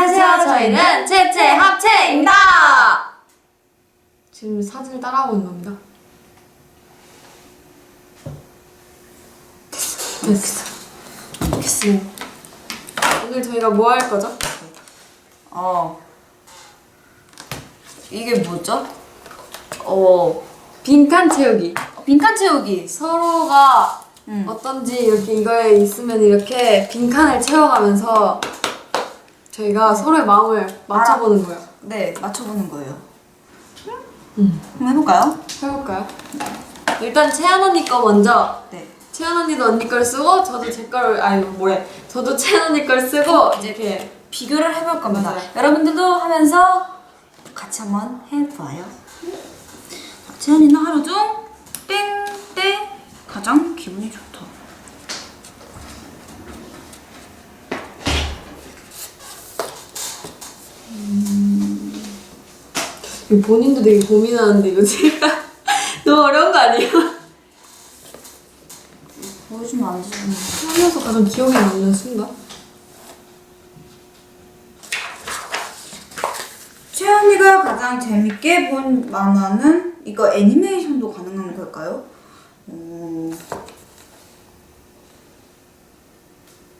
안녕하세요. 저희는 채채 합체입니다. 지금 사진을 따라하고 있는 겁니다. 됐어. 오늘 저희가 뭐 할 거죠? 이게 뭐죠? 빈칸 채우기. 빈칸 채우기. 서로가 어떤지 이렇게 이거에 있으면 이렇게 빈칸을 채워가면서 저희가 서로의 마음을 맞춰보는 거예요. 네, 맞춰보는 거예요. 한번 해볼까요? 해볼까요? 일단 채연 언니 거 먼저. 네. 채연 언니도 언니 걸 쓰고 저도 제 걸 저도 채연 언니 걸 쓰고 이렇게 비교를 해볼 겁니다. 맞아요. 여러분들도 하면서 같이 한번 해봐요. 채연이는 하루 중 땡 때 가장 기분이 좋다. 본인도 되게 고민하는데 이거 제가 너무 어려운 거 아니에요? 보여주면 안 되잖아. 살면서 가장 기억에 남는 순간? 채연이가 가장 재밌게 본 만화는 이거 애니메이션도 가능한 걸까요?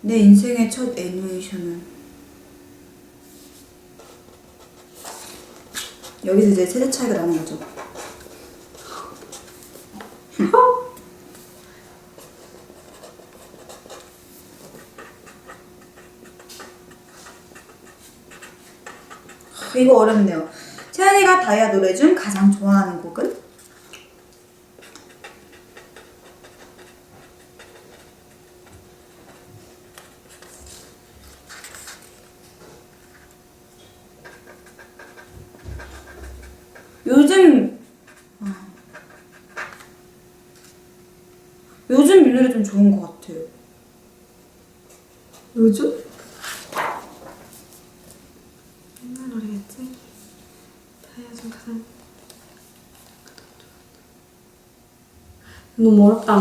내 인생의 첫 애니메이션은 여기서 이제 세대 차이가 나는 거죠. 이거 어렵네요. 채연이가 다이아 노래 중 가장 좋아하는 곡은? 요즘 이 노래 좀 좋은 것 같아요. 요즘? 옛날 노래겠지? 다이아좀 가장 너무 어렵다.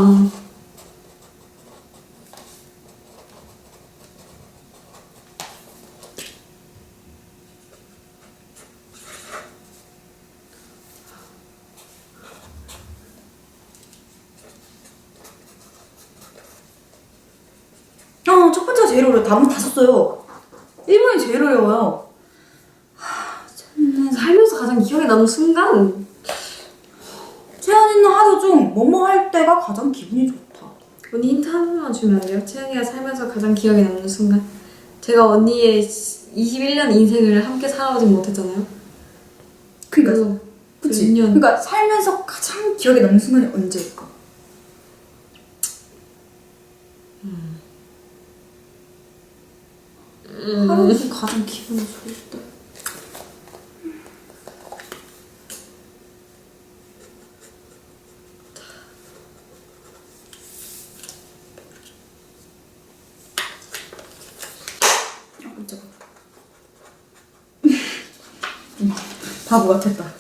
첫 번째가 제일 어려워요. 답은 다 썼어요. 1번이 제일 어려워요. 살면서 가장 기억에 남는 순간? 채연이는 하루 중 뭐뭐 할 때가 가장 기분이 좋다. 언니 힌트 한 번만 주면 안 돼요? 채연이가 살면서 가장 기억에 남는 순간? 제가 언니의 21년 인생을 함께 살아오진 못했잖아요? 그니까 그치? 1년. 그러니까 살면서 가장 기억에 남는 순간이 언제일까? 하루 중 가장 기분이 좋을 때. 깜짝아. 바보 같았다.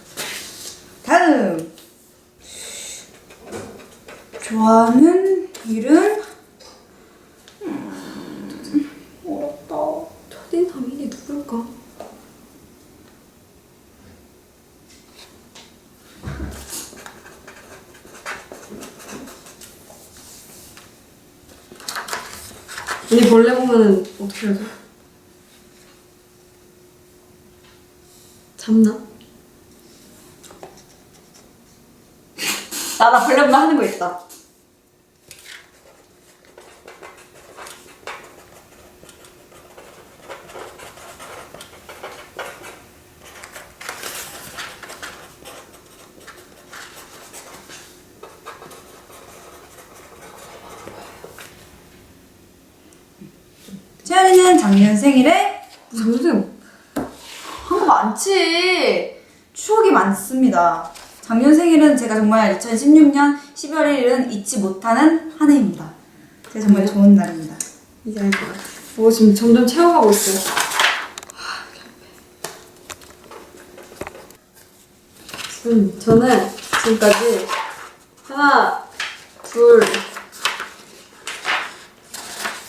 다음. 좋아하는 일은? 어렵다. 첫인 남인이 누굴까? 언니 벌레 보면은 어떻게 하죠? 잡나? 나 벌레보다 하는 거 있다. 채연이는 작년 생일에 선생 한 거 많지. 추억이 많습니다. 작년 생일은 제가 정말 2016년 12월 1일은 잊지 못하는 한 해입니다. 제가 정말 좋은 날입니다. 이제 알 것 같아. 지금 점점 채워가고 있어요. 저는 지금까지 하나, 둘,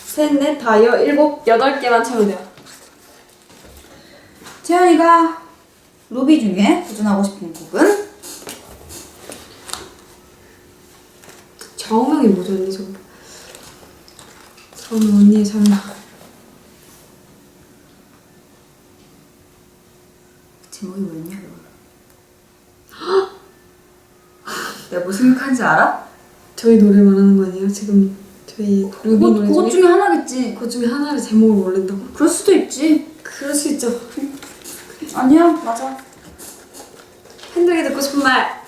셋, 넷, 다, 7, 8개만 채우면 돼요. 채연이가 루비 중에 도전하고 싶은 곡은? 좌우명이 뭐죠 언니 저거? 저는 언니의 설마. 제목이 뭐였냐 그거? 내가 뭐 생각하는지 알아? 저희 노래 말하는 거 아니에요? 지금 저희 루비 노래 그것 중에 중에 하나겠지. 그 중에 하나를 제목을 모른다고? 그럴 수도 있지. 그럴 수 있죠. 아니야, 맞아. 팬들에게 듣고 싶은 말.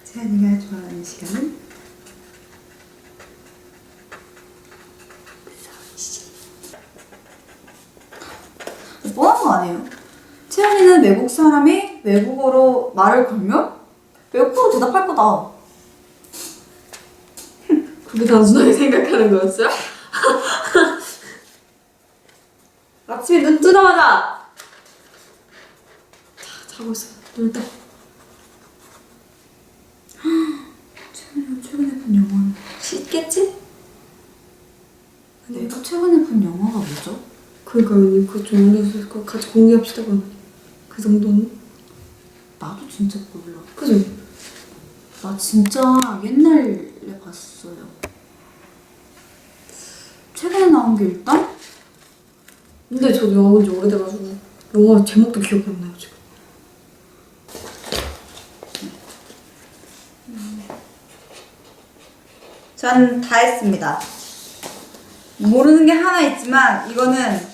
채연이가 좋아하는 시간은? 뻔한 거 아니에요? 채연이는 외국 사람이 외국어로 말을 걸면 외국어로 대답할 거다. 그렇게 단순하게 생각하는 거였어요? 아침에 눈 뜨자마자 자고 있어. 놀다. 채연이가 최근에 본 영화는? 씻겠지? 내가 최근에 본 영화가 뭐죠? 그러니까 언니 그거 좀 올려주실 거 같이 공유합시다 그럼. 그 정도는? 나도 진짜 몰라. 그죠? 나 진짜 옛날에 봤어요. 최근에 나온 게 일단? 근데 저도 영화 본 지 오래돼가지고 영화 제목도 기억이 안 나요 지금. 전 다 했습니다. 모르는 게 하나 있지만 이거는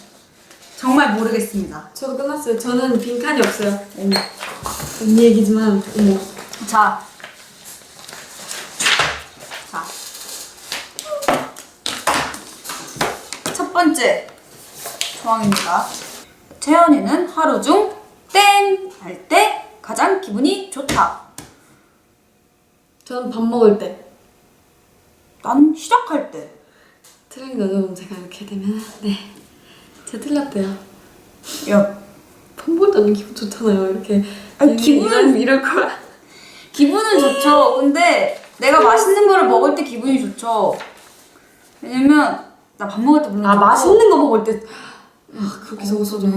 정말 모르겠습니다. 저도 끝났어요. 저는 빈칸이 없어요. 언니 얘기지만 어머. 자. 자. 첫 번째 조항입니다. 채연이는 하루 중 땡 할 때 가장 기분이 좋다. 저는 밥 먹을 때. 난 시작할 때. 틀린 거죠? 그럼 제가 이렇게 되면 네. 제가 틀렸대요. 야, 밥 먹을 때는 기분 좋잖아요. 이렇게. 아니, 기분은 이럴 거야. 기분은 좋죠. 근데 내가 맛있는 거를 먹을 때 기분이 좋죠. 왜냐면 나 밥 먹을 때 물론 아 좋고, 맛있는 거 먹을 때. 아 그렇게 적었어도.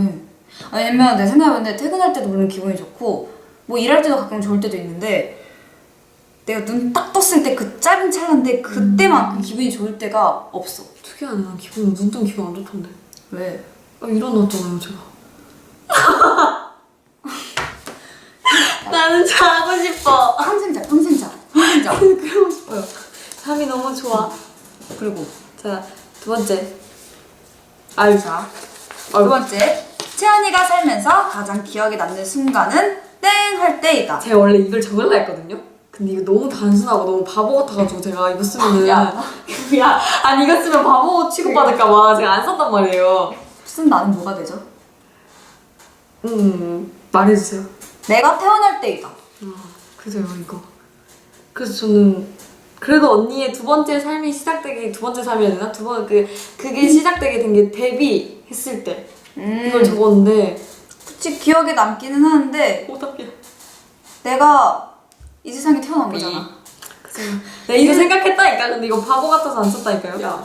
왜냐면 내 생각해봤는데 퇴근할 때도 물론 기분이 좋고 뭐 일할 때도 가끔 좋을 때도 있는데 내가 눈 딱 떴을 때 그 짧은 찰나인데 그때만큼 기분이 좋을 때가 없어. 특이하네. 난 기분 눈 뜨면 기분 안 좋던데. 왜? 아 일어났잖아요 제가. 나는 자고 싶어. 평생 자, 평생 자, 평생 자. 그러고 싶어요. 잠이 너무 좋아. 그리고 자, 두 번째. 아유, 자, 두 번째 채연이가 살면서 가장 기억에 남는 순간은 땡 할 때이다. 제가 원래 이걸 적으려 했거든요? 근데 이거 너무 단순하고 너무 바보 같아가지고 제가 이거 쓰면은 야. 아니 이거 쓰면 바보 취급받을까봐 제가 안 썼단 말이에요. 무슨 나는 뭐가 되죠? 말해주세요. 내가 태어날 때이다. 그죠 이거. 그래서 저는 그래도 언니의 두 번째 삶이 시작되기 두 번째 삶이야 되나? 그게 시작되게 된 게 데뷔했을 때 이걸 적었는데 그치 기억에 남기는 하는데 어떡해. 내가 이 세상에 태어난 거잖아. 그죠. 내가 이거 생각했다니까. 근데 이거 바보 같아서 안 썼다니까요. 야.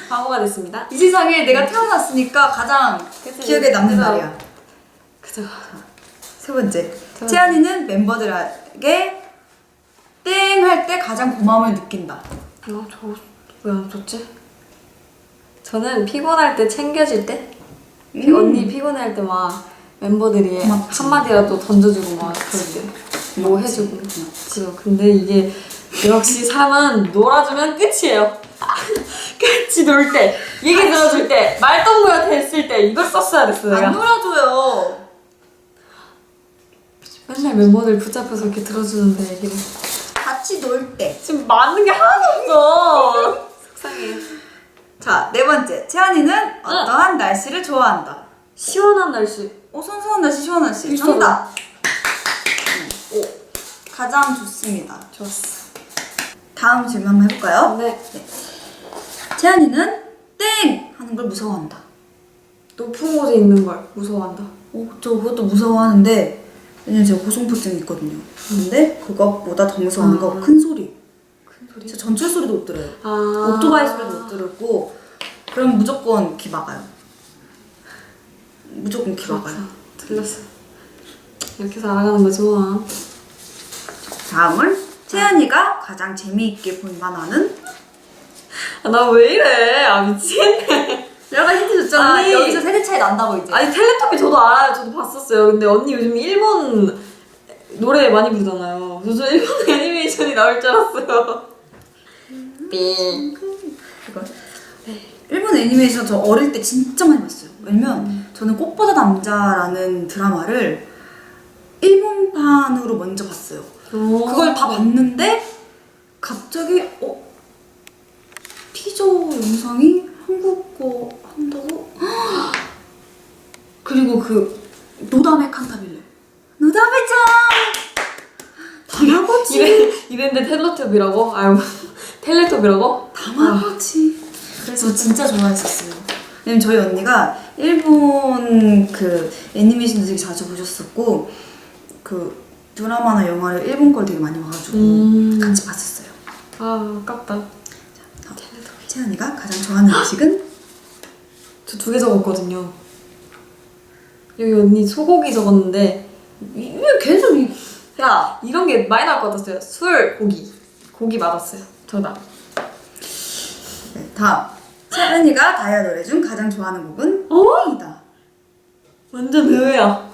바보가 됐습니다. 이 세상에 내가 태어났으니까 가장 그치. 기억에 남는 그래서- 날이야. 그죠. 세 번째. 채연이는 멤버들에게 땡 할 때 가장 고마움을 느낀다. 저 왜 안 썼지? 저는 피곤할 때 챙겨줄 때? 언니 피곤할 때 막 멤버들이 고맙지. 한마디라도 던져주고 막 그럴 때 뭐 해주고 그죠. 근데 이게 역시 사람은 놀아주면 끝이에요. 같이 놀 때, 얘기 들어줄 때, 말동무가 됐을 때 이걸 썼어야 됐어 내가. 안 놀아줘요. 맨날 멤버들 붙잡혀서 이렇게 들어주는데 얘기를 같이 놀 때. 지금 맞는 게 하나도 없어. 속상해. 자, 네 번째. 채연이는 어떠한 날씨를 좋아한다. 시원한 날씨. 선선한 날씨, 시원한 날씨. 비슷하다. 정답. 오. 가장 좋습니다. 좋았어. 다음 질문 한번 해볼까요? 네. 채연이는 땡 하는 걸 무서워한다. 높은 곳에 있는 걸 무서워한다. 저 그것도 무서워하는데 왜냐면 제가 고소공포증이 있거든요. 근데 그것보다 더 무서워하는 거 큰 소리. 큰 소리? 진짜 전철 소리도 못 들어요. 아. 오토바이 소리도 못 들었고 그럼 무조건 귀 막아요. 무조건 길어가요. 틀렸어. 이렇게 해서 알아가는 거지 뭐. 다음은 채연이가 가장 재미있게 본 만화는? 나 왜 이래? 아 미치겠네. 내가 힌트 줬잖아. 아니. 여기서 세대 차이 난다고 이제. 아니 텔레토비 저도 알아요. 저도 봤었어요. 근데 언니 요즘 일본 노래 많이 부르잖아요. 그래서 저 일본 애니메이션이 나올 줄 알았어요. 삥. 이거. 일본 애니메이션 저 어릴 때 진짜 많이 봤어요. 왜냐면 저는 꽃보다 남자라는 드라마를 일본판으로 먼저 봤어요. 그걸 다 봤는데 갑자기 티저 영상이 한국어 한다고? 그리고 그 노다메 칸타빌레 노다메짱 다마고치 이랬는데 텔레토비라고? 아유 텔레토비라고? 다마고치 그래서 진짜 좋아했었어요. 왜냐면 저희 언니가 일본 그 애니메이션도 되게 자주 보셨었고 그 드라마나 영화를 일본 걸 되게 많이 봐가지고 같이 봤었어요. 아 아깝다. 채연이가 가장 좋아하는 음식은? 저 2개 적었거든요. 여기 언니 소고기 적었는데 왜 계속 야 이런 게 많이 나올 것 같았어요. 술, 고기. 고기 맞았어요. 정답. 네, 다음 채연이가 다이아 노래 중 가장 좋아하는 곡은? 이다. 완전 의외야.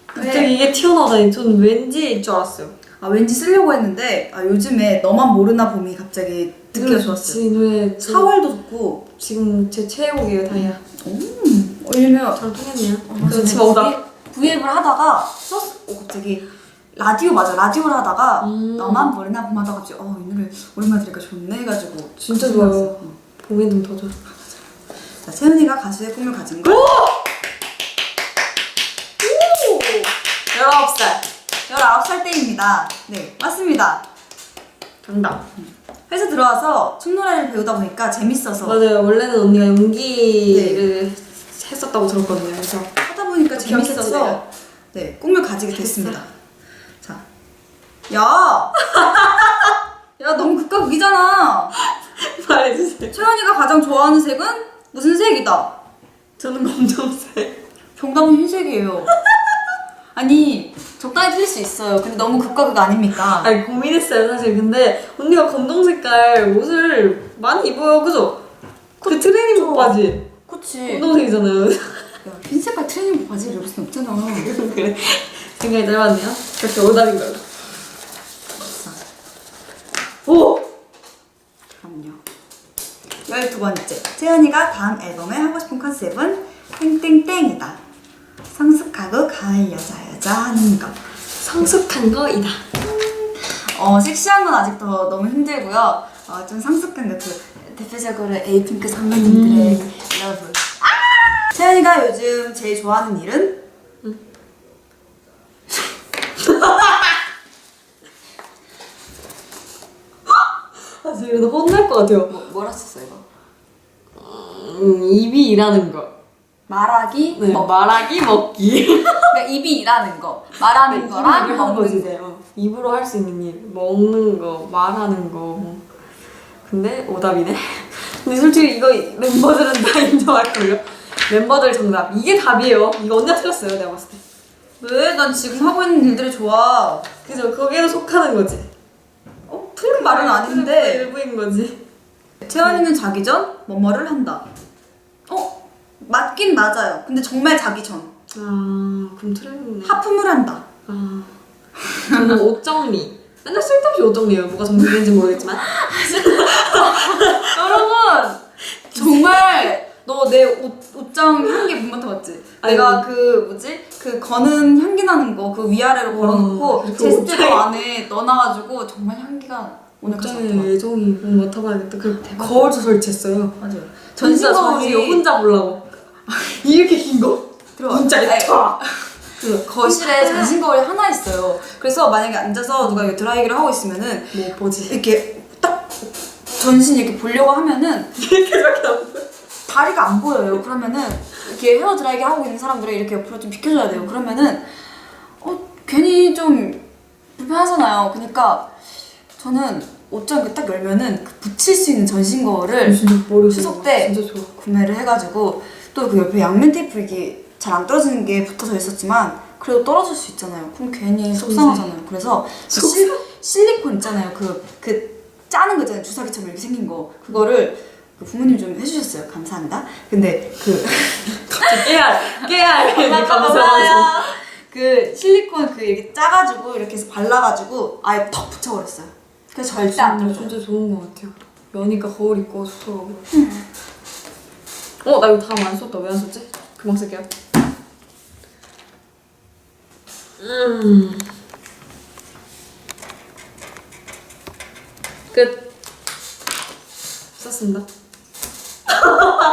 갑자기 왜? 이게 튀어나오다니 저는 왠지일 줄 알았어요. 아 왠지 쓰려고 했는데 요즘에 너만 모르나 봄이 갑자기 듣기가 좋았어요. 이 노래 4월도 듣고 지금 제 최애곡이에요, 다이아. 왜냐면 잘 통했네요. 그래서 지금 오다. V앱을 하다가 갑자기 라디오를 하다가 너만 모르나 봄 하다가 갑자기 이 노래 오랜만에 들으니까 좋네 해가지고 진짜 좋아요. 봄에는 더 좋아. 자, 채연이가 가수의 꿈을 가진 걸? 19살. 19살 때입니다. 네, 맞습니다. 정답. 회사 들어와서 춤노래를 배우다 보니까 재밌어서 맞아요. 원래는 언니가 연기를 했었다고 들었거든요. 그래서 하다 보니까 기억했지, 재밌어서 내가. 네, 꿈을 가지게 됐습니다. 자, 야! 야, 너무 극과 극이잖아. 말해주세요. 채연이가 가장 좋아하는 색은 무슨 색이다? 저는 검정색. 정답은 흰색이에요. 아니, 적당히 틀릴 수 있어요. 근데 너무 극과 극 아닙니까? 아니 고민했어요 사실. 근데 언니가 검정 색깔 옷을 많이 입어요, 그죠? 그 트레이닝복 바지 그치. 검정색이잖아요. 야, 흰색깔 트레이닝 바지를 입을 순 없잖아. 그래 생각이 짧았네요. 그렇게 오답인 걸로. 오! 그럼요. 12번째. 채연이가 다음 앨범에 하고 싶은 컨셉은 땡땡땡이다. 성숙하고 가을 여자 하는 것. 성숙한 거이다. 섹시한 건 아직 더 너무 힘들고요. 좀 성숙한 것, 대표적으로 에이핑크 선배님들의 러브. 채연이가 요즘 제일 좋아하는 일은? 아 지금 이러다 혼날 것 같아요. 뭐라 썼어 이거? 입이 일하는 거. 말하기, 네, 말하기, 먹기. 그러니까 입이 일하는 거, 말하는 거랑 입으로 하는 거지. 먹는 거. 입으로 할 수 있는 일, 먹는 거, 말하는 거. 근데 오답이네. 근데 솔직히 이거 멤버들은 다 인정할걸요. 멤버들 정답. 이게 답이에요. 이거 언니가 틀렸어요, 내가 봤을 때. 왜? 난 지금 하고 있는 일들이 좋아. 그죠? 거기에도 속하는 거지. 틀린 말은 아닌데. 일부인 거지. 채연이는 자기 전 뭐뭐를 한다. 맞긴 맞아요. 근데 정말 자기 전. 아, 그럼 틀렸네. 하품을 한다. 아, 저는 옷 정리. 맨날 쓸데없이 옷 정리해요. 뭐가 정리되는지 모르겠지만. 여러분! 정말 너 내 옷장 향기 못 맡아봤지? 내가 그 거는 향기 나는 거 그 위아래로 걸어놓고 그 제스테로 옷장에- 안에 넣어놔가지고 정말 향기가 오늘까지 옷장에 맡아봐. 예정이 맡아봐야겠다. 그 거울도 설치했어요. 맞아요. 전신 거울이 혼자 보려고. 이렇게 긴 거. 들어와. 진짜 아니, 탁. 거실에 전신 거울이 하나 있어요. 그래서 만약에 앉아서 누가 드라이기를 하고 있으면은 뭐 보지? 이렇게 딱 전신 이렇게 보려고 하면은 이렇게밖에 안 보여. 다리가 안 보여요. 그러면은 이렇게 헤어 드라이기 하고 있는 사람들은 이렇게 옆으로 좀 비켜줘야 돼요. 그러면은 괜히 좀 불편하잖아요. 그러니까 저는 옷장 이렇게 딱 열면은 그 붙일 수 있는 전신 거울을 추석 때 진짜 좋아. 구매를 해가지고 또 그 옆에 양면 테이프 이렇게 잘 안 떨어지는 게 붙어져 있었지만 그래도 떨어질 수 있잖아요. 그럼 괜히 속상하잖아요. 그래서 그 실리콘 있잖아요. 그 짜는 거 있잖아요. 주사기처럼 이렇게 생긴 거. 그거를 그 부모님이 좀 해주셨어요. 감사합니다. 근데 깨알 감사해요. 그 실리콘 그 이렇게 짜가지고 이렇게 해서 발라가지고 아예 턱 붙여버렸어요. 그래서 절대 안 떨어져요. 진짜 좋은 것 같아요. 여니까 거울 입고 좋더라고요. 나 이거 다음 안 썼다. 왜 안 썼지? 금방 쓸게요. 끝. 썼습니다.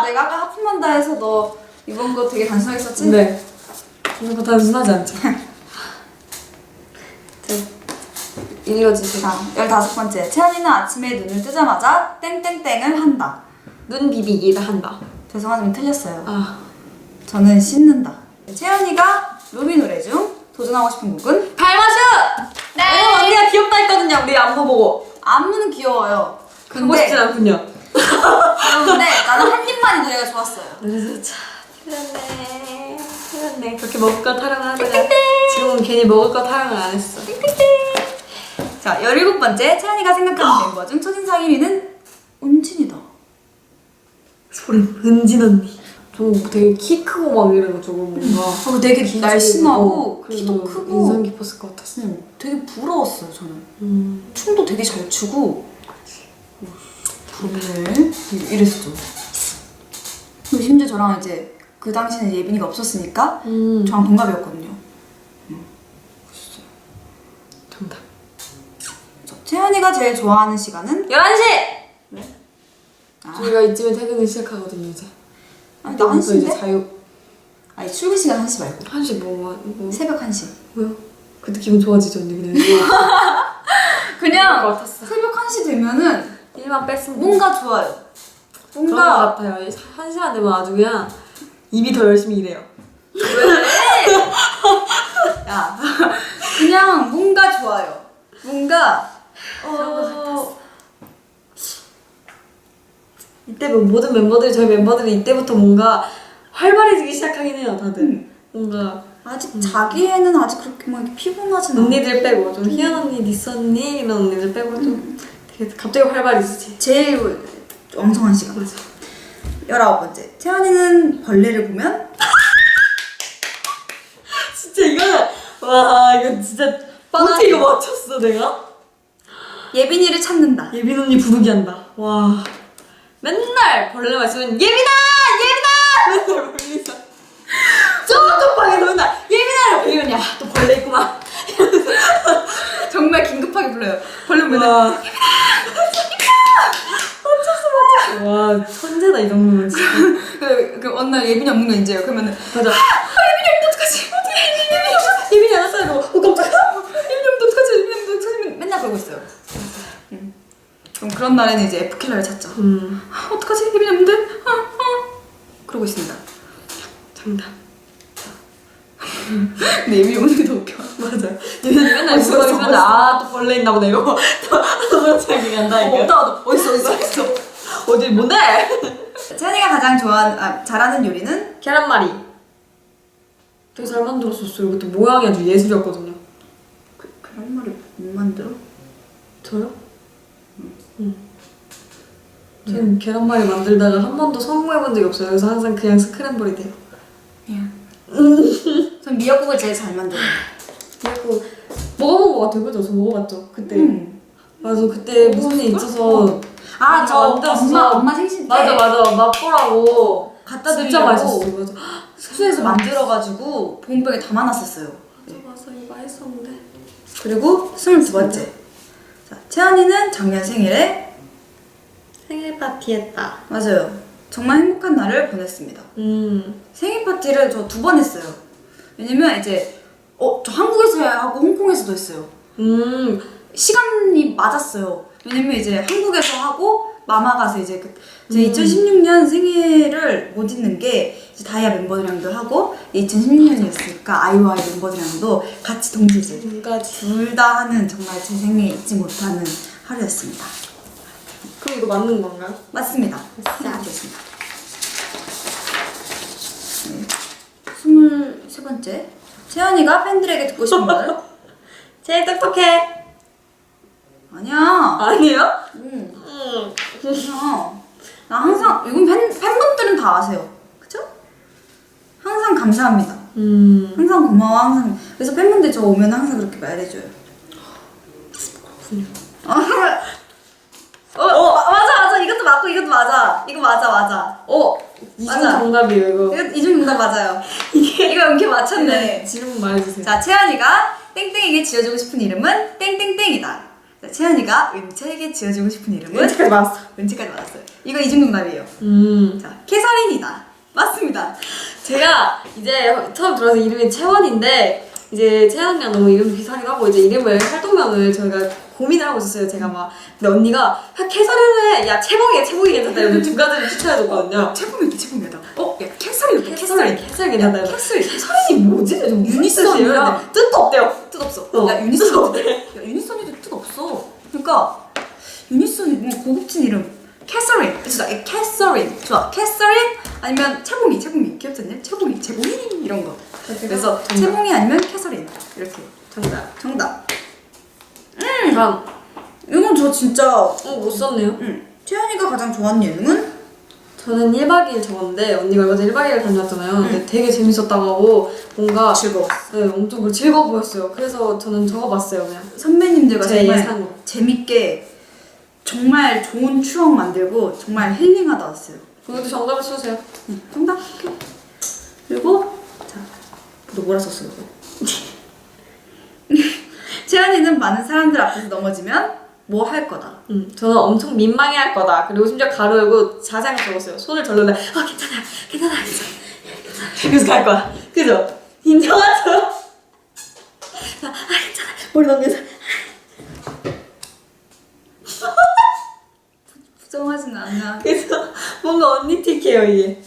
내가 아까 하품한다 해서 너 이번 거 되게 단순하게 썼지? 네. 이거 단순하지 않죠? 읽어주세요. 자, 15번째. 채연이는 아침에 눈을 뜨자마자 땡땡땡을 한다. 눈 비비기를 한다. 죄송하지만 틀렸어요. 저는 씻는다. 채연이가 루비 노래 중 도전하고 싶은 곡은? 달마슈! 네! 언니가 귀엽다 했거든요. 우리 안무 보고. 안무는 귀여워요. 하고 싶진 않군요. 근데 나는 한 입만이 노래가 좋았어요. 그래서 틀렸네. 그렇게 먹을 거 타령을 하다가 지금은 괜히 먹을 거 타령을 안 했어. 자, 17번째. 채연이가 생각하는 멤버 중 첫인상 1위는 은진이다. 소름. 은진 언니. 저 되게 키 크고 막 이래가지고 뭔가 되게 날씬하고 키도 그래서 크고 인상 깊었을 것 같았어. 되게 부러웠어요 저는. 춤도 되게 잘 추고 부럽네 이랬어. 그리고 심지어 저랑 이제 그 당시에는 예빈이가 없었으니까 저랑 동갑이었거든요. 정답. 자, 채연이가 제일 좋아하는 시간은? 11시! 네? 저희가 이쯤에 퇴근을 시작하거든요 이제. 아니 나 1시인데? 이제 자유. 아니 출근 시간 1시 말고 1시 뭐. 새벽 1시. 뭐야? 그때 기분 좋아지죠 언니 그냥. 그냥 것 같았어. 새벽 1시 되면은 일만 뺐으면 뭔가 좋아요. 그런 것 뭔가 같아요. 1시간 되면 아주 그냥 입이 더 열심히 일해요. 왜? 야, 그냥 뭔가 좋아요. 뭔가 이때 뭐 모든 멤버들이 저희 멤버들이 이때부터 뭔가 활발해지기 시작하긴 해요 다들. 뭔가 아직 자기애는 아직 그렇게 막 이렇게 피곤하진 않아. 언니들 빼고 좀 희연 언니, 니스 언니 이런 언니들 빼고 좀 되게 갑자기 활발해지지. 제일 왕성한 시간. 맞아. 19번째. 채연이는 벌레를 보면? 진짜 이거는 와 이거 진짜 어떻게 이거 맞췄어 내가? 예빈이를 찾는다. 예빈 언니 부르기 한다. 와 맨날 벌레만 있으면 예빈아! 예빈아! 맨날 불리서 저쪽 방에서 맨날 예빈아를 불리면 야또 벌레 있구만. 정말 긴급하게 불러요. 벌레 보면 와 와 천재다 이 정도면 진짜. 그 어느 날 예빈이 없는 거 인제요. 그러면은 맞아. 예빈이 없는데 어떡하지? 어떻게 예빈이 안 왔어요. 깜짝이야. 예빈이 없는데 어떡하지? 예빈이 없는데 어떡하지? 맨날 그러고 있어요. 그럼 그런 날에는 이제 F킬러를 찾죠. 어떡하지? 예빈이 없는데? 그러고 있습니다. 정답. 근데 예빈이 오는 게 더 웃겨. 맞아. 예빈이 맨날 어딨어, 물어보면 어딨어? 아또 벌레 있나 보다 이러고 또 자기 간다 이거. 없다. 어딨어. 어디 뭔데? 채연이가 가장 잘하는 요리는? 계란말이. 되게 잘 만들었었어요. 그때 모양이 아주 예술이었거든요. 그런 말을 못 만들어? 저요? 저는 계란말이 만들다가 한 번도 성공해본 적이 없어요. 그래서 항상 그냥 스크램블이 돼요. 전 미역국을 제일 잘 만들어요. 그리고 먹어본 것 같아요. 그죠? 저 먹어봤죠. 그때. 맞아. 그때 무슨 일 있어서 저 만들었어. 엄마 생신 때 맞아. 맛보라고 갖다 진짜 드리려고 맛있었어. 맞아. 숙소에서 만들어가지고 보온병에 담아놨었어요. 맞아. 이거 맛있었는데. 그리고 22번째. 자, 채연이는 작년 생일에 생일 파티 했다. 맞아요. 정말 행복한 날을 보냈습니다. 생일 파티를 저 2번 했어요. 왜냐면 이제 저 한국에서 하고 홍콩에서도 했어요. 시간이 맞았어요. 왜냐면 이제 한국에서 하고 마마 가서 이제 제 2016년 생일을 못 잊는 게 이제 다이아 멤버들이랑도 하고 2016년이었으니까 아이오아이 멤버들이랑도 같이 동시에 둘 다 하는 정말 제 생애 잊지 못하는 하루였습니다. 그럼 이거 맞는 건가요? 맞습니다. 자, 됐습니다. 네. 번째. 채연이가 팬들에게 듣고 싶은 말? 제일 똑똑해. 아니야. 아니요? 응. 아니야. 나 항상 이건 팬분들은 다 아세요. 그쵸? 항상 감사합니다. 항상 고마워. 항상. 그래서 팬분들 저 오면 항상 그렇게 말해줘요. 그렇군요. 맞아. 이것도 맞고 이것도 맞아. 이거 맞아. 이중 맞아. 정답이에요 이거. 이중 정답 맞아요. 이거 은근 맞췄네. 네, 질문 말해주세요. 자, 채연이가 땡땡에게 지어주고 싶은 이름은 땡땡땡이다. 자, 채연이가 은채에게 지어주고 싶은 이름은 은채까지 맞았어. 은채까지 맞았어요. 이거 이중정답이에요. 자, 캐서린이다. 맞습니다. 제가 이제 처음 들어서 이름이 채원인데 이제 채원이랑 너무 이름이 비슷하기도 하고 이제 이름을 활동명을 저희가 고민을 하고 있었어요. 제가 막 근데 언니가 야, 캐서린을 해. 야 채봉이 괜찮다. 이러면 두 가지를 추천해줬거든요. 채봉이다. 야, 캐서린 캐서린 괜찮다. 캐서린이 뭐지? 좀 유니선이랑 뜻도 없대요. 뜻 없어. 어, 야, 유니선. 야, 유니선이도 뜻 없어. 그러니까 유니선이 뭐 고급진 이름. 캐서린. 좋아. 캐서린. 좋아. 캐서린 아니면 채봉이. 귀엽지 않냐? 채봉이 이런 거. 그래서 정답. 채봉이 아니면 캐서린. 이렇게. 정답. 다음. 이건 저 진짜 못 썼네요. 채연이가 가장 좋아하는 예능은? 저는 1박 2일 적었는데 언니가 얼마 전에 1박 2일 다녀왔잖아요. 근데 되게 재밌었다고 하고 뭔가 즐거워. 네, 엄청 즐거워 보였어요. 그래서 저는 적어봤어요 그냥. 선배님들과 제 정말 예상으로. 재밌게 정말 좋은 추억 만들고 정말 힐링하다 왔어요. 그것도 정답을 써주세요. 정답. 그리고 자, 너 뭐라 썼어 이거? 채연이는 많은 사람들 앞에서 넘어지면 뭐 할 거다. 저는 엄청 민망해할 거다. 그리고 심지어 가로 열고 자세하게 적었어요. 손을 절는데 괜찮아. 그래서 갈 거야. 그죠? 인정하죠? 괜찮아. 머리 넘겨서. 부정하진 않아. 그래서 뭔가 언니 틱해요 이게.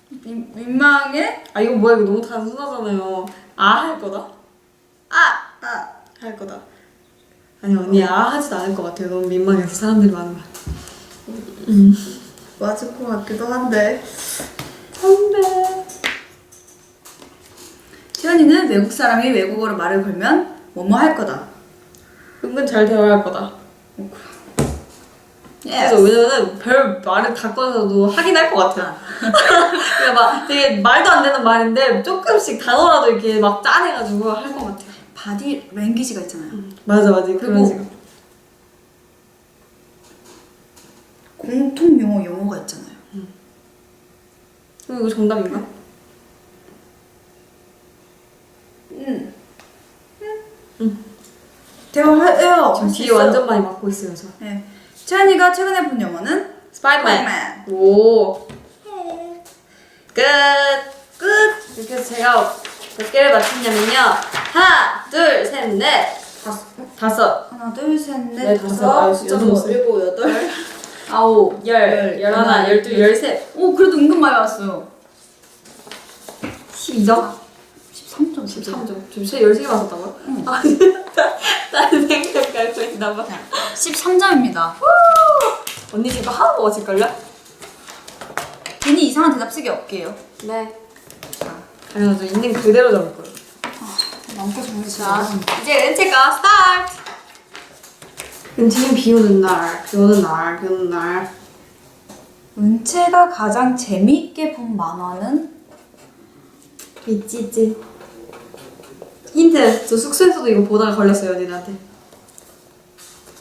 민망해? 아 이거 뭐야 이거 너무 단순하잖아요. 할 거다. 할 거다. 아니 언니 하지도 않을 것 같아요. 너무 민망해서 사람들이 많으면. 맞을 것 같기도 한데. 선배. 채연이는 외국 사람이 외국어로 말을 걸면 뭐뭐 할 거다. 은근 잘 대화할 거다. 그래서 왜냐면은 별 말을 다 꺼내서도 하긴 할 것 같아요. 그러니까 막 되게 말도 안 되는 말인데 조금씩 단어라도 이렇게 막 짜내가지고 할 것 같아요. 바디 랭귀지가 있잖아요. 맞아 그런 식으로. 공통 영어가 있잖아요. 그럼 이거 정답인가? 대화해요. 지금 뒤에 완전 많이 맡고 있어요 저. 네. 채연이가 최근에 본 영화는 스파이더맨. 오. 끝. 이렇게 해서 제가 몇 개를 맞췄냐면요. 하나, 둘, 셋, 넷, 다섯. 하나, 둘, 셋, 넷, 네, 다섯, 숫자 여섯, 넣었어요. 일곱, 여덟. 아홉, 열하나, 열둘, 열셋. 오, 그래도 은근 많이 왔어요. 12점? 13점. 13점. 지금 13개 맞았다고요? 응. 나는 생각 알고 있나봐. 13점입니다. 언니 지금 하나도 맞을걸요? 괜히 이상한 대답 쓰기 없게요. 네. 당연하죠. 있는 그대로 적을 거예요. 남겨 보내지 자, 이제 은채가 스타트! 은채는 비 오는 날, 비 오는 날. 은채가 가장 재미있게 본 만화는? 있지. 힌트. 저 숙소에서도 이거 보다가 걸렸어요, 언니한테.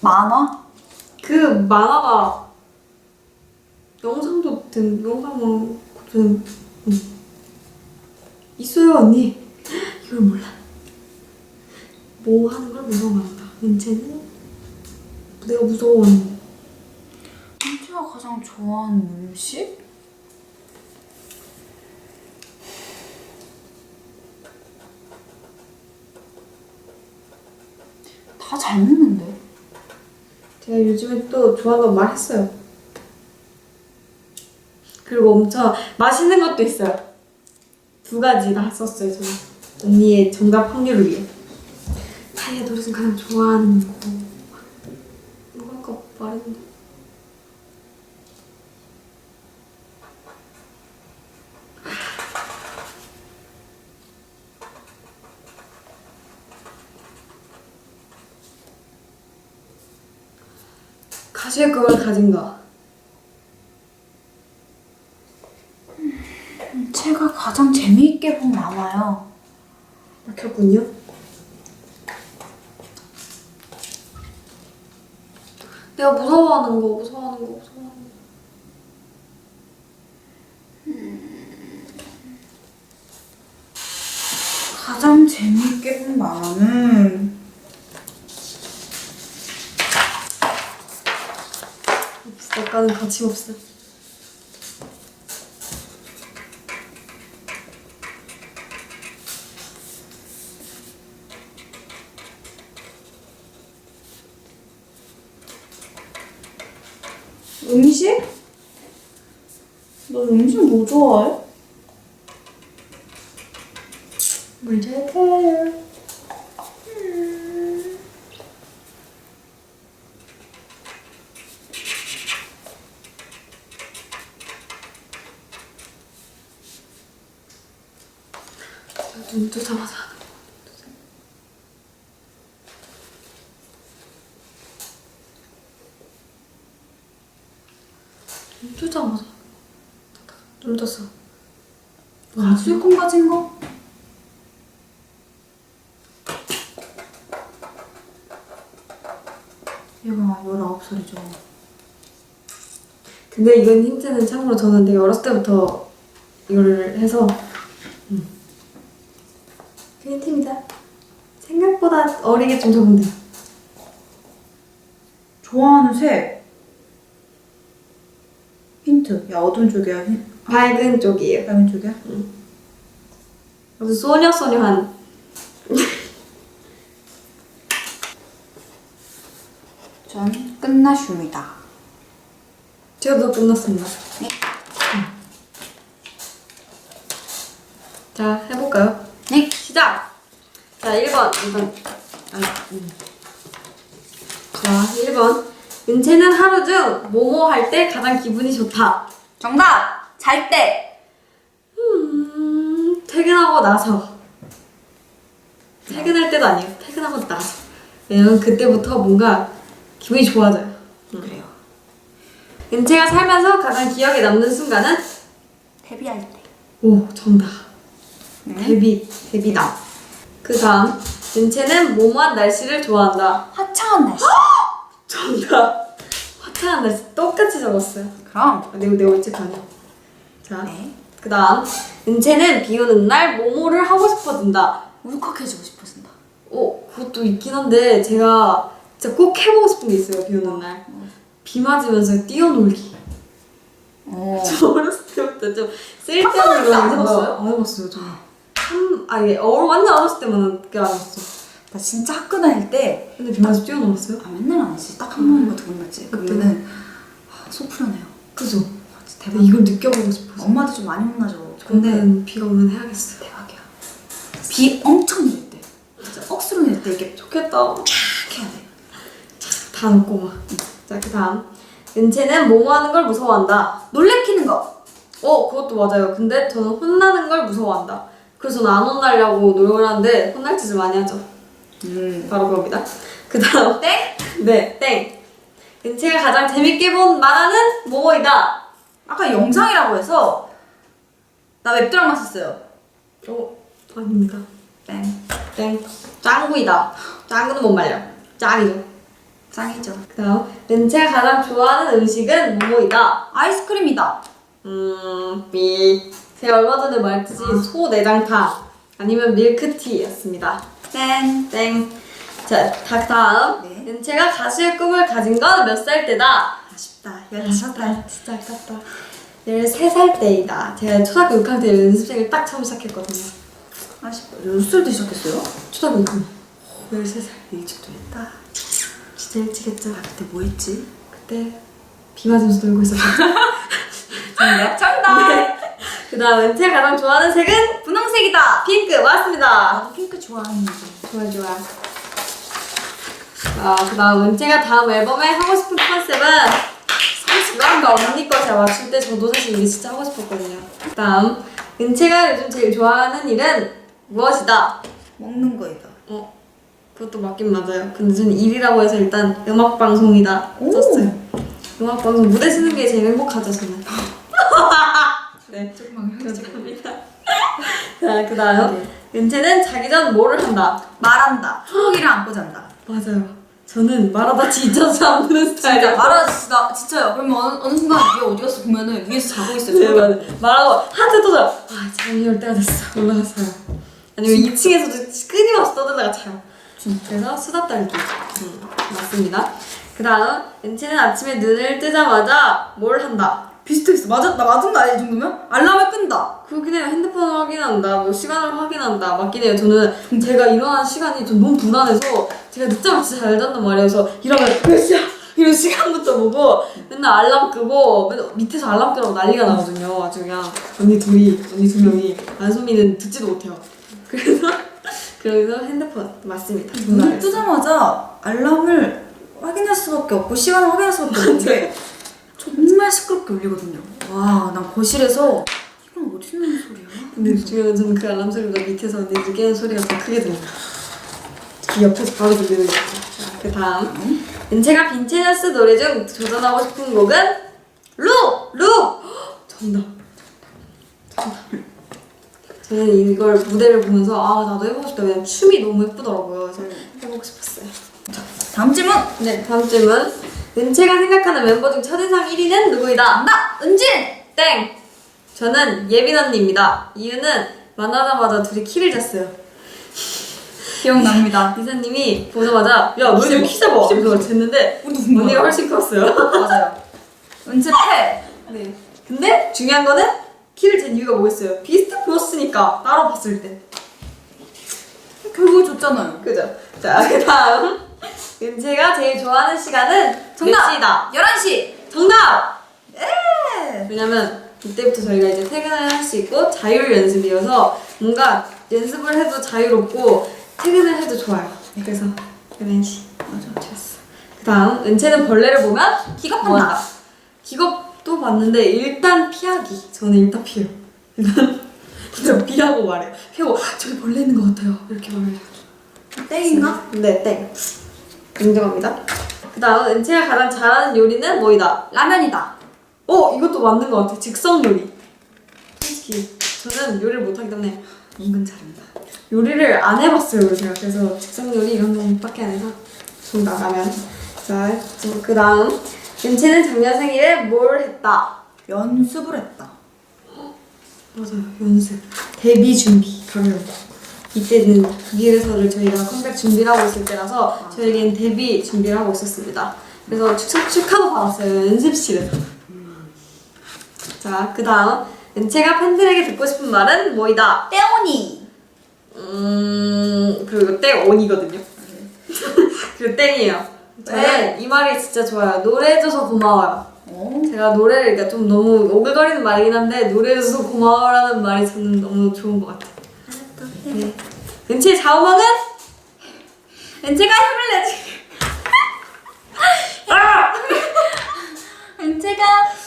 만화? 그 만화가 영상도 있어요, 언니. 이걸 몰라. 뭐 하는 걸 무서워한다. 은채는 내가 무서워하는 은채가 가장 좋아하는 음식? 다 잘 먹는데. 제가 요즘에 또 좋아하는 거 말했어요. 그리고 엄청 맛있는 것도 있어요. 두 가지 다 썼어요, 저는. 언니의 정답 확률을 위해. 다이아 노릇은 가장 좋아하는 거. 이거 아까 말했는데. 가수의 꿈을 가진다. 제가 가장 재미있게 본 만화요. 막혔군요. 내가 무서워하는 거. 가장 재미있게 본 만화는 약간은 거침없어. 음식? 너 음식 뭐 좋아해? 뭘 좋아해요? 눈 뜨자마자 하는 거. 눈 뜨자마자. 눈 떴어. 가수의 꿈 가진 거? 얘가 19살이죠. 근데 이건 힌트는 참고로 저는 되게 어렸을 때부터 이거를 해서 그 힌트입니다. 생각보다 어리게 좀 적으면 돼요. 좋아하는 색? 힌트. 야, 어떤 쪽이야? 밝은 쪽이에요. 밝은 쪽이야? 아주 소녀소녀한. 전 끝났습니다. 저도 끝났습니다. 네. 자, 해볼까요? 네. 시작! 자, 1번. 자, 1번. 은채는 하루 중 뭐뭐 할 때 가장 기분이 좋다. 정답! 잘 때! 퇴근하고 나서. 퇴근할 때도 아니에요. 퇴근하고 나서. 왜냐면 그때부터 뭔가 기분이 좋아져요. 그래요. 은채가 살면서 가장 기억에 남는 순간은? 데뷔할 때. 오, 정답. 네. 데뷔다. 그 다음. 은채는 뭐뭐한 날씨를 좋아한다. 화창한 날씨. 정답. 화창한 날씨 똑같이 적었어요. 그럼. 내가 어쨌거나. 자, 네. 그 다음. 은채는 비 오는 날 뭐뭐를 하고 싶어진다. 울컥해지고 싶어진다. 그것도 있긴 한데 제가 진짜 꼭 해보고 싶은 게 있어요. 비 오는 날. 비 맞으면서 뛰어놀기. 저 어렸을 때부터 좀 쓸데없는 한 번도 안 거 해봤어요? 안 해봤어요, 저는. 완전 어렸을 때만 그게 안 했어. 나 진짜 학교 다닐 때 근데 비 맞으면 뛰어놀았어요? 맨날 안 했지. 딱 한 번인가 두 번 맞지. 그러면은 속 풀어내요. 그죠? 진짜 근데 대박. 이걸 느껴보고 싶어서. 엄마도 좀 많이 혼나죠. 근데 근데 비가 오면 해야겠어요. 대박이야. 비 엄청 내릴 때. 진짜 억수로 낼 때 이렇게 좋겠다. 쫙 해야 돼. 다 넣고 막. 자, 그 다음. 은채는 뭐뭐 하는 걸 무서워한다. 놀래키는 거. 그것도 맞아요. 근데 저는 혼나는 걸 무서워한다. 그래서 저는 안 혼나려고 노력을 하는데 혼날 짓을 많이 하죠. 바로 그겁니다. 그 다음. 땡? 네, 땡. 은채가 가장 재밌게 본 만화는 뭐뭐이다. 아까 영상이라고 해서 나 웹드라마 썼어요. 아닙니다. 땡. 땡. 짱구이다. 짱구는 못 말려. 짱이죠. 짱이죠. 그 다음. 은채가 가장 좋아하는 음식은 뭐뭐이다. 아이스크림이다. 삐. 제가 얼마 전에 말했듯이 소내장탕 아니면 밀크티였습니다. 땡. 땡. 자, 다음. 네. 은채가 가수의 꿈을 가진 건 몇 살 때다? 아쉽다. 15살. 진짜 아깝다. 13살 때이다. 제가 초등학교 6학년 때 연습생을 딱 처음 시작했거든요. 아쉽다. 몇 살 때 시작했어요? 초등학교 6학년. 13살. 일찍도 했다. 진짜 일찍 했죠. 그때 뭐 했지? 그때 비 맞으면서 놀고 있었죠. 정답! 네. 그 다음 은채가 가장 좋아하는 색은? 분홍색이다. 핑크! 맞습니다. 나도 핑크 좋아하는데. 좋아. 그 다음 은채가 다음 앨범에 하고 싶은 컨셉은? 아까 언니 거 제가 맞출 때 저도 사실 이게 진짜 하고 싶었거든요. 그 다음 은채가 요즘 제일 좋아하는 일은 무엇이다? 먹는 거이다. 그것도 맞긴 맞아요. 근데 저는 일이라고 해서 일단 음악방송이다 오. 썼어요. 음악방송 무대 쓰는 게 제일 행복하죠 저는. 네. 조금만 감사합니다. 자, 그 다음. 은채는 자기 전 뭐를 한다? 말한다. 초록이를 안고 잔다. 맞아요. 저는 말하다 지쳐서 안 부는 진짜 스타일이에요. 말하다 진짜요. 그러면 어느 순간 얘 어디 갔어 보면은 위에서 자고 있어요. 네, 맞아요. 말하고 한테 떠들어. 아, 잠이 올 때가 됐어. 올라가서요. 아니면 2층에서도 끊임없이 떠들다가 자요. 그래서 수다 떨기. 맞습니다. 그 다음. 은채는 아침에 눈을 뜨자마자 뭘 한다? 비슷했어. 나 맞은 거 아니야 이 정도면? 알람을 끈다. 그렇긴 해요. 핸드폰을 확인한다, 뭐 시간을 확인한다, 맞긴 해요. 저는 제가 일어나는 시간이 좀 너무 불안해서 제가 늦잠을 진짜 잘 잔단 말이에요. 그래서 이러면 몇 시야? 이런 시간부터 보고 맨날 알람 끄고 맨날 밑에서 알람 끄라고 난리가 나거든요. 아주 그냥 언니 두 명이 안소미는 듣지도 못해요. 그래서 핸드폰 맞습니다. 눈을 뜨자마자 알람을 확인할 수밖에 없고 시간을 확인할 수밖에 없는데 정말 시끄럽게 울리거든요. 와, 난 거실에서 이건 어디서 나는 소리야? 근데 중요한 건 그 알람 소리보다 밑에서 언니들 깨는 소리가 더 크게 들려요. 그 옆에서 바로 들리는 거죠. 자, 그 다음. 은채가 빈체너스 노래 중 도전하고 싶은 곡은 루! 정답. 저는 이걸 무대를 보면서 아 나도 해보고 싶다. 왜냐면 춤이 너무 예쁘더라고요. 그래서 해보고 싶었어요. 다음 질문. 네, 다음 질문. 은채가 생각하는 멤버 중 첫인상 1위는 누구이다? 나 은진. 땡! 저는 예빈 언니입니다. 이유는 만나자마자 둘이 키를 쟀어요. 기억납니다. 이사님이 보자마자 야 너희 키 잡아! 그래서 쟀는데 우리도 궁금하다. 언니가 훨씬 컸어요. 맞아요. 은채 패. 네. 근데 중요한 거는 키를 잰 이유가 뭐겠어요? 비슷해 보였으니까 따로 봤을 때. 결국에 줬잖아요. 그죠? 자, 그 다음. 은채가 제일 좋아하는 시간은 정답. 몇 시다? 11시. 정답! 예. 왜냐면 이때부터 저희가 이제 퇴근을 할 수 있고 자율 연습이어서 뭔가 연습을 해도 자유롭고 퇴근을 해도 좋아요. 그래서 11시. 맞아, 좋았어. 그 다음. 은채는 벌레를 보면 기겁한다. 뭐한다? 기겁도 봤는데 일단 피하기. 저는 일단 피해요. 일단 피하고 말해요. 피하고 저기 벌레 있는 것 같아요. 이렇게 말해요. 땡인가? 네, 땡. 인정합니다. 그 다음 은채가 가장 잘하는 요리는 뭐이다? 라면이다. 이것도 맞는 것 같아. 즉석 요리. 솔직히 저는 요리를 못하기 때문에 은근 잘한다. 요리를 안 해봤어요. 제가 그래서 즉석 요리 이런 거밖에 안 해서 정답 라면. 자, 그 다음 은채는 작년 생일에 뭘 했다? 연습을 했다. 맞아요. 연습. 데뷔 준비. 바로 이때는 독일에서를 저희가 컴백 준비를 하고 있을 때라서 저에겐 데뷔 준비를 하고 있었습니다. 그래서 축하도 받았어요. 연습실에서. 자, 그 다음. 은채가 팬들에게 듣고 싶은 말은 뭐이다? 떼오니. 그리고 땡 온이거든요. 그리고 땡이에요. 저는 왜? 이 말이 진짜 좋아요. 노래해줘서 고마워요. 제가 노래를 그러니까 좀 너무 오글거리는 말이긴 한데 노래해줘서 고마워라는 말이 저는 너무 좋은 것 같아요. 네. 은채의 좌우명은? 은채가 힘을 내지. 은채가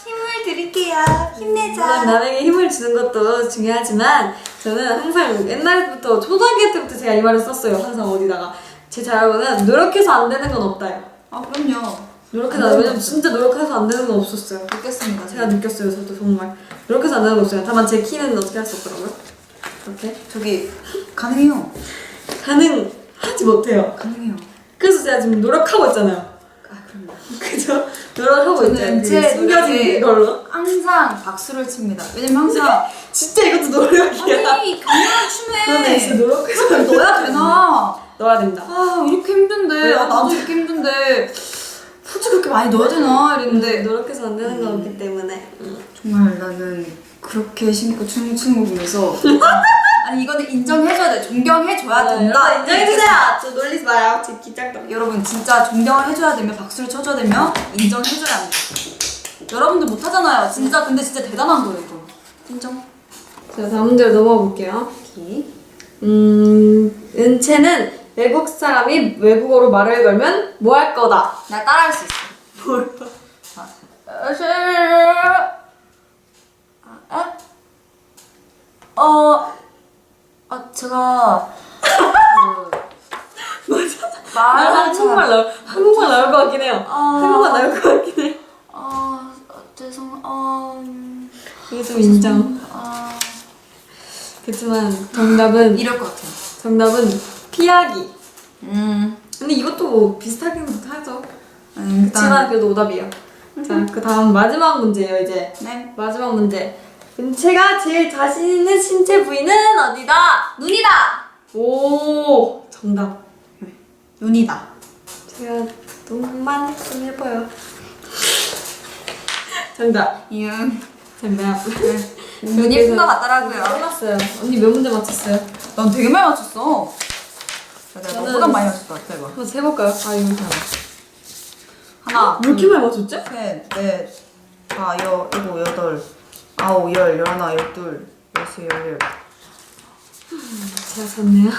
힘을 드릴게요. 물론 힘내자. 남에게 힘을 주는 것도 중요하지만 저는 항상 옛날부터 초등학교 때부터 제가 이 말을 썼어요. 항상 어디다가 제 좌우명은 노력해서 안 되는 건 없다요. 아 그럼요. 노력해서 안 되는 건 진짜 노력해서 안 되는 건 없었어요. 느꼈습니다. 제가 느꼈어요. 저도 정말 노력해서 안 되는 거 없어요. 다만 제 키는 어떻게 할 수 없더라고요. 이렇게 저기 가능해요. 가능하지 못해요. 가능해요. 그래서 제가 지금 노력하고 있잖아요. 아 그럼요. 그죠? 노력하고 저는 있잖아요. 은채의 그게 숨겨진 노력에 걸로. 항상 박수를 칩니다. 왜냐면 항상 진짜 이것도 노력이야. 아니 경연한 그런데 진짜 춤에 노력해서 넣어야 되나? 넣어야 된다. 아 이렇게 힘든데 아, 나도 이렇게 힘든데 굳이 그렇게 많이 넣어야 되나 이랬는데 노력해서 안 되는 거 없기 때문에. 정말 나는 그렇게 신고 춤추는 거 보면서 아니 이거는 인정해줘야 돼. 존경해줘야 된다. 여러분 인정해주세요. 저 놀리지 마요. 제 기장도. 여러분 진짜 존경을 해줘야 되며 박수를 쳐줘야 되며 인정해줘야 합니다. 여러분들 못하잖아요. 진짜 근데 진짜 대단한 거예요 이거. 인정. 자, 다음 문제로 넘어가 볼게요. 은채는 외국 사람이 외국어로 말을 걸면 뭐 할 거다? 나 따라할 수 있어. 뭘? 제가 한국말 나올 것 같긴 해요. 한국말 나올 것 같긴 해요. 이게 좀 인정. 그렇지만 정답은 이럴 것 같아요. 정답은 피하기. 음. 근데 이것도 뭐 비슷하긴 하죠. 일단 그렇지만 그래도 오답이에요. 자, 그 다음 마지막 문제예요. 이제 네. 마지막 문제. 은채가 제일 자신 있는 신체 부위는 어디다? 눈이다. 오, 정답. 눈이다. 제가 눈만 좀 예뻐요. 정답. 이응. 정답. 눈 예쁜 것 같더라고요. 끝났어요. 언니 몇 문제 맞췄어요? 난 되게 많이 맞췄어. 내가 저는- 너보다 많이 맞췄다. 대박. 한번 세볼까요? 아, 이거 잘 하나, 왜 이렇게 많이 맞췄지? 셋, 넷, 다, 일곱, 여덟, 아홉, 열, 열하나, 열둘, 열세, 열열. 제가 졌네요.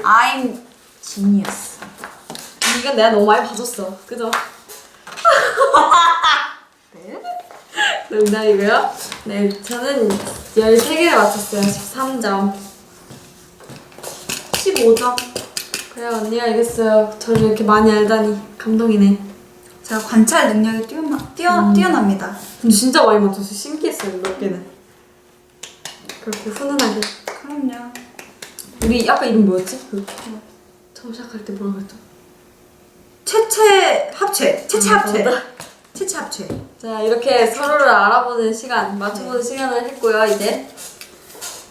I'm genius. 이건 내가 너무 많이 봐줬어. 그죠? 네? 농담이고요. 네, 저는 13개를 맞췄어요. 13점. 15점. 그래, 언니가 이겼어요. 저를 이렇게 많이 알다니. 감동이네. 제가 관찰 능력이 뛰어납니다. 근데 진짜 많이 맞췄어요. 신기했어요, 몇 개는. 그렇게 훈훈하게. 그럼요. 우리 아까 이름 뭐였지? 처음 시작할 때 뭐라고 했죠? 체체 합체. 맞다. 체체 합체. 자, 이렇게 서로를 알아보는 시간, 맞춰보는 시간을 했고요, 이제.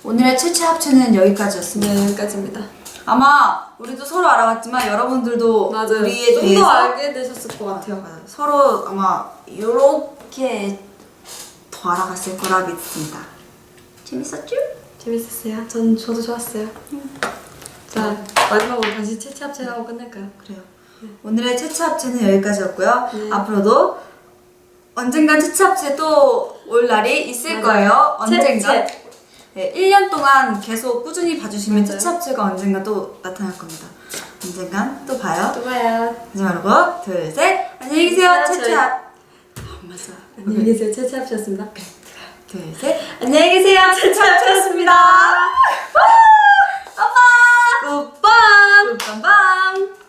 오늘의 체체 합체는 여기까지였습니다. 네, 여기까지입니다. 아마 우리도 서로 알아봤지만 여러분들도 맞아요. 우리에 좀 더 대해서 알게 되셨을 것 같아요. 맞아요. 서로 아마 이렇게 더 알아갔을 거라 믿습니다. 재밌었죠? 재밌었어요. 저도 좋았어요. 자, 마지막으로 다시 채취 합체하고 끝낼까요? 그래요. 오늘의 체체 합체는 여기까지였고요. 네. 앞으로도 언젠간 체체 합체 또 올 날이 있을 맞아요. 거예요. 언젠가. 채. 네, 1년 동안 계속 꾸준히 봐주시면 맞아요. 체체 합체가 언젠가 또 나타날 겁니다. 언젠간 또 봐요. 또 봐요. 마지막으로 둘, 셋. 안녕히 계세요. 저희- 체체 합. 맞아. 안녕히 계세요. 채취 합체였습니다. 둘, 셋. 안녕히 계세요. 채취 합체였습니다. 빠빠. 굿밤. 굿밤밤.